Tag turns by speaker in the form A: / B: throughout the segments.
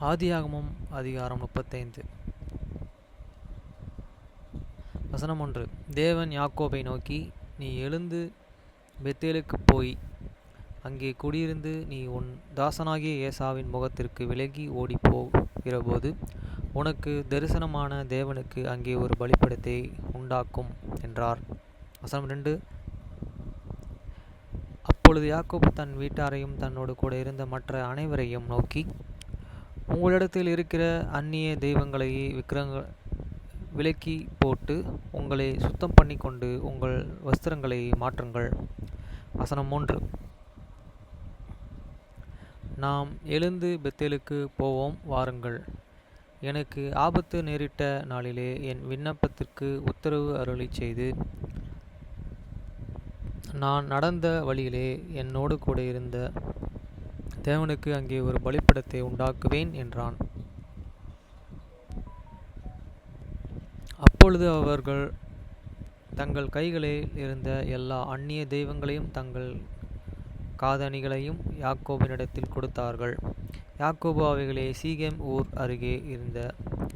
A: ஆதியாகமம் அதிகாரம் 35 வசனம் 1. தேவன் யாக்கோபை நோக்கி, நீ எழுந்து பெத்தேலுக்குப் போய் அங்கே குடியிருந்து நீ உன் தாசனாகிய ஏசாவின் முகத்திற்கு விலகி ஓடிப்போகிறபோது உனக்கு தரிசனமான தேவனுக்கு அங்கே ஒரு பலிபீடத்தை உண்டாக்கும் என்றார். வசனம் 2. அப்பொழுது யாக்கோபு தன் வீட்டாரையும் தன்னோடு கூட இருந்த மற்ற அனைவரையும் நோக்கி, உங்களிடத்தில் இருக்கிற அந்நிய தெய்வங்களை விலக்கி போட்டு உங்களை சுத்தம் பண்ணி கொண்டு உங்கள் வஸ்திரங்களை மாற்றுங்கள். வசனம் 3. நாம் எழுந்து பெத்தேலுக்கு போவோம் வாருங்கள். எனக்கு ஆபத்து நேரிட்ட நாளிலே என் விண்ணப்பத்திற்கு உத்தரவு அருளிச் செய்து நான் நடந்த வழியிலே என்னோடு கூட இருந்த தேவனுக்கு அங்கே ஒரு பலிபீடத்தை உண்டாக்குவேன் என்றான். அப்பொழுது அவர்கள் தங்கள் கைகளில் இருந்த எல்லா அந்நிய தெய்வங்களையும் தங்கள் காதணிகளையும் யாக்கோபினிடத்தில் கொடுத்தார்கள். யாக்கோபு அவைகளை சீகேம் ஊர் அருகே இருந்த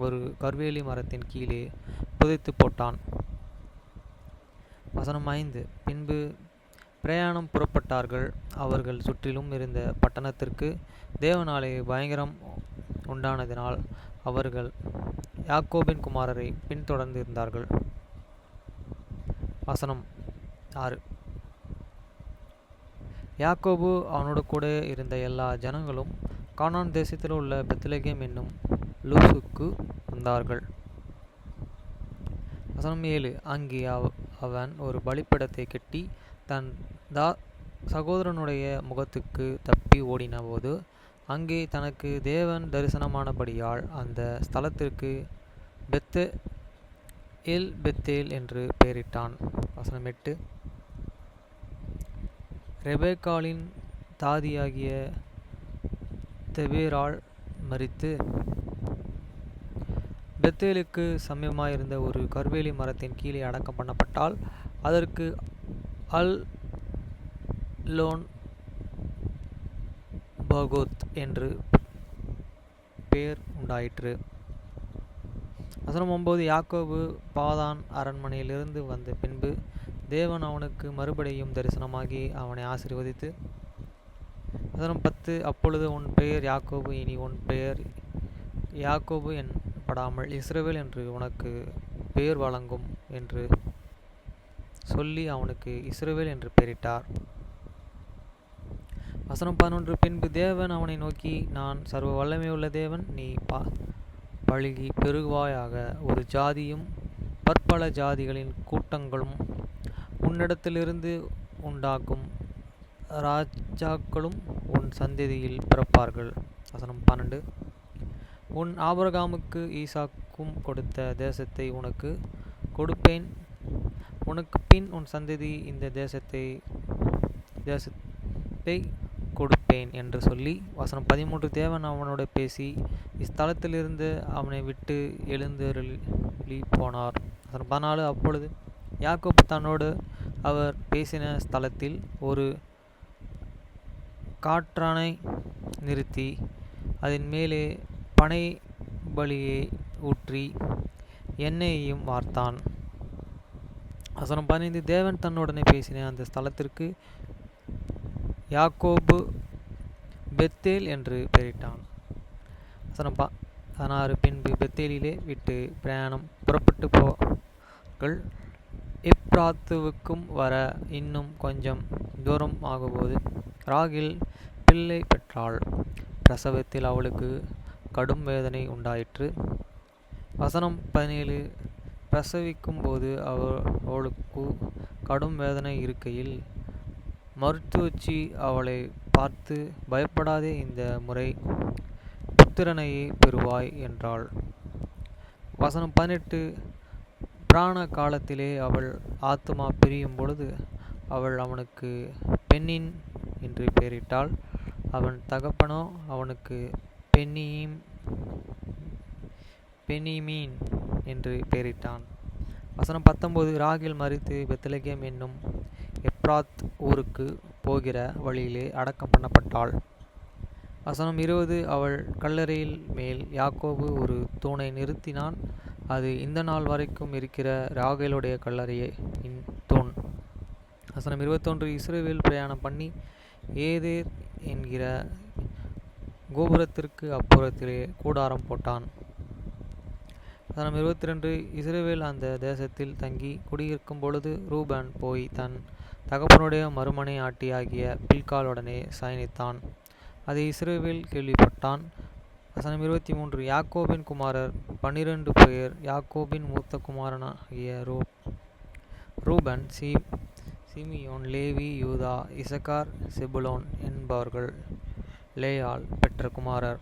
A: ஒரு கர்வேலி மரத்தின் கீழே புதைத்து போட்டான். வசனம் 5. பின்பு பிரயாணம் புறப்பட்டார்கள். அவர்கள் சுற்றிலும் இருந்த பட்டணத்திற்கு தேவனாலே பயங்கரம் உண்டானதினால் அவர்கள் யாக்கோபின் குமாரரை பின்தொடர்ந்து இருந்தார்கள். வசனம் 6. யாக்கோபு அவனோடு கூட இருந்த எல்லா ஜனங்களும் கானான் தேசத்தில் உள்ள பெத்லகேம் என்னும் லூசுக்கு வந்தார்கள். வசனம் 7. அங்கே அவன் ஒரு பலிபீடத்தை கட்டி தன் சகோதரனுடைய முகத்துக்கு தப்பி ஓடின போது அங்கே தனக்கு தேவன் தரிசனமானபடியால் அந்த ஸ்தலத்திற்கு பெத்தேல் என்று பெயரிட்டான். வசனம் 8. ரெபெக்காளின் தாதியாகிய தெபேராள் மரித்து பெத்தேலுக்கு சமீபமாயிருந்த ஒரு கர்வேலி மரத்தின் கீழே அடக்கம் பண்ணப்பட்டால் அதற்கு அல்-லோன் பாகோத் என்று பெயர் உண்டாயிற்று. வசனம் 9. யாக்கோபு பாதான் அரண்மனையிலிருந்து வந்த பின்பு தேவன் அவனுக்கு மறுபடியும் தரிசனமாகி அவனை ஆசீர்வதித்து. வசனம் 10. அப்பொழுது உன் பெயர் யாக்கோபு, இனி உன் பெயர் யாக்கோபு என்படாமல் இஸ்ரவேல் என்று உனக்கு பெயர் வழங்கும் என்று சொல்லி அவனுக்கு இஸ்ரவேல் என்று பெயரிட்டார். வசனம் 11. பின்பு தேவன் அவனை நோக்கி, நான் சர்வ வல்லமையுள்ள தேவன், நீ பலுகி பெருகுவாயாக. ஒரு ஜாதியும் பற்பல ஜாதிகளின் கூட்டங்களும் உன்னிடத்திலிருந்து உண்டாகும் ராஜாக்களும் உன் சந்ததியில் பிறப்பார்கள். வசனம் 12. உன் ஆபிரகாமுக்கு ஈசாக்கும் கொடுத்த தேசத்தை உனக்கு கொடுப்பேன். உனக்கு பின் உன் சந்ததி இந்த தேசத்தை கொடுப்பேன் என்று சொல்லி. வசனம் 13. தேவன் அவனோடு பேசி இஸ்தலத்திலிருந்து அவனை விட்டு எழுந்தருளி போனார். வசனம் 14. அப்பொழுது யாக்கோபு தன்னோடு அவர் பேசின ஸ்தலத்தில் ஒரு காற்றானை நிறுத்தி அதன் மேலே பனை பலியை ஊற்றி எண்ணெயையும் வார்த்தான். வசனம் 15. தேவன் தன்னுடனே பேசின அந்த ஸ்தலத்திற்கு யாக்கோபு பெத்தேல் என்று பெயரிட்டான். வசனம் 16. பின்பு பெத்தேலிலே விட்டு பிரயாணம் புறப்பட்டு போர்கள். எப்ராத்துவுக்கும் வர இன்னும் கொஞ்சம் தூரம் ஆகும்போது ராகில் பிள்ளை பெற்றாள். பிரசவத்தில் அவளுக்கு கடும் வேதனை உண்டாயிற்று. வசனம் 17. பிரசவிக்கும் போது அவளுக்கு கடும் வேதனை இருக்கையில் மருத்துவச்சி அவளை பார்த்து, பயப்படாதே, இந்த முறை புத்திரனையே பெறுவாய் என்றாள். வசனம் 18. பிராண காலத்திலே அவள் ஆத்துமா பிரியும் பொழுது அவள் அவனுக்கு பென்னின் என்று பெயரிட்டாள். அவன் தகப்பனோ அவனுக்கு பெனிமீன் என்று பெயரிட்டான். வசனம் 19. ராகில் மரித்து பெத்லகேம் என்னும் எப்ராத் ஊருக்கு போகிற வழியிலே அடக்கம் பண்ணப்பட்டாள். வசனம் 20. அவள் கல்லறையில் மேல் யாக்கோபு ஒரு தூணை நிறுத்தினான். அது இந்த நாள் வரைக்கும் இருக்கிற ராகேலுடைய கல்லறையின் தூண். வசனம் 21. இஸ்ரவேல் பிரயாணம் பண்ணி ஏதேர் என்கிற கோபுரத்திற்கு அப்புறத்திலே கூடாரம் போட்டான். வசனம் 22. இஸ்ரவேல் அந்த தேசத்தில் தங்கி குடியிருக்கும் பொழுது ரூபன் போய் தன் தகப்பனுடைய மறுமனை ஆட்டியாகிய பில்காளுடனே சயனித்தான். அதை இஸ்ரவேல் கேள்விப்பட்டான். வசனம் 23. யாக்கோபின் குமாரர் 12 பேர். யாக்கோபின் மூத்த குமாரனாகிய ரூபன், சிமியோன், லேவி, யூதா, இசக்கார், செபுலோன் என்பவர்கள் லேயாள் பெற்ற குமாரர்.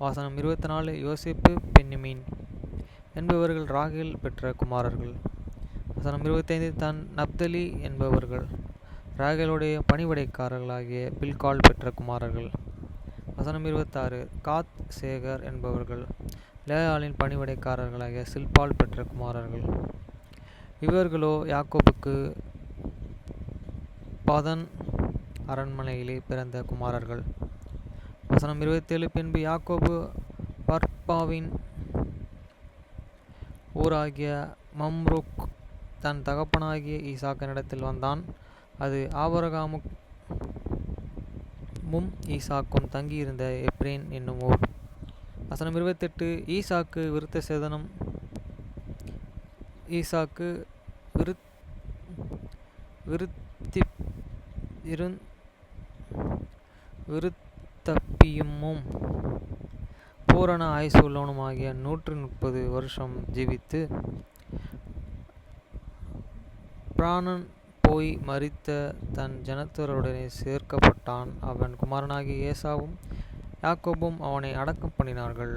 A: வசனம் 24. யோசேப்பு, பென்யமீன் என்பவர்கள் ராகேல் பெற்ற குமாரர்கள். வசனம் 25. தன் நப்தலி என்பவர்கள் ராகேலுடைய பணிவிடைக்காரர்களாகிய பில்காள் பெற்ற குமாரர்கள். வசனம் 26. காத், சேகர் என்பவர்கள் லேயாளின் பணிவிடைக்காரர்களாகிய சில்பாள் பெற்ற குமாரர்கள். இவர்களோ யாக்கோபுக்கு பதன் அரண்மனையிலே பிறந்த குமாரர்கள். வசனம் 27. பின்பு யாக்கோபு பர்பாவின் ஊராகிய மம்ரூக் தன் தகப்பனாகிய ஈசாக்கினிடத்தில் வந்தான். அது ஆபிரகாமும் ஈசாக்கும் தங்கியிருந்த எப்ரோன் என்னும் ஊர். வசனம் 28. ஈசாக்கு விருத்தப்பியுமும் பூரண ஆயுசு உள்ளவனுமாகிய 130 வருஷம் ஜீவித்து பிராணன் போய் மரித்த தன் ஜனத்தருடனே சேர்க்கப்பட்டான். அவன் குமாரனாகிய ஏசாவும் யாக்கோபும் அவனை அடக்கம் பண்ணினார்கள்.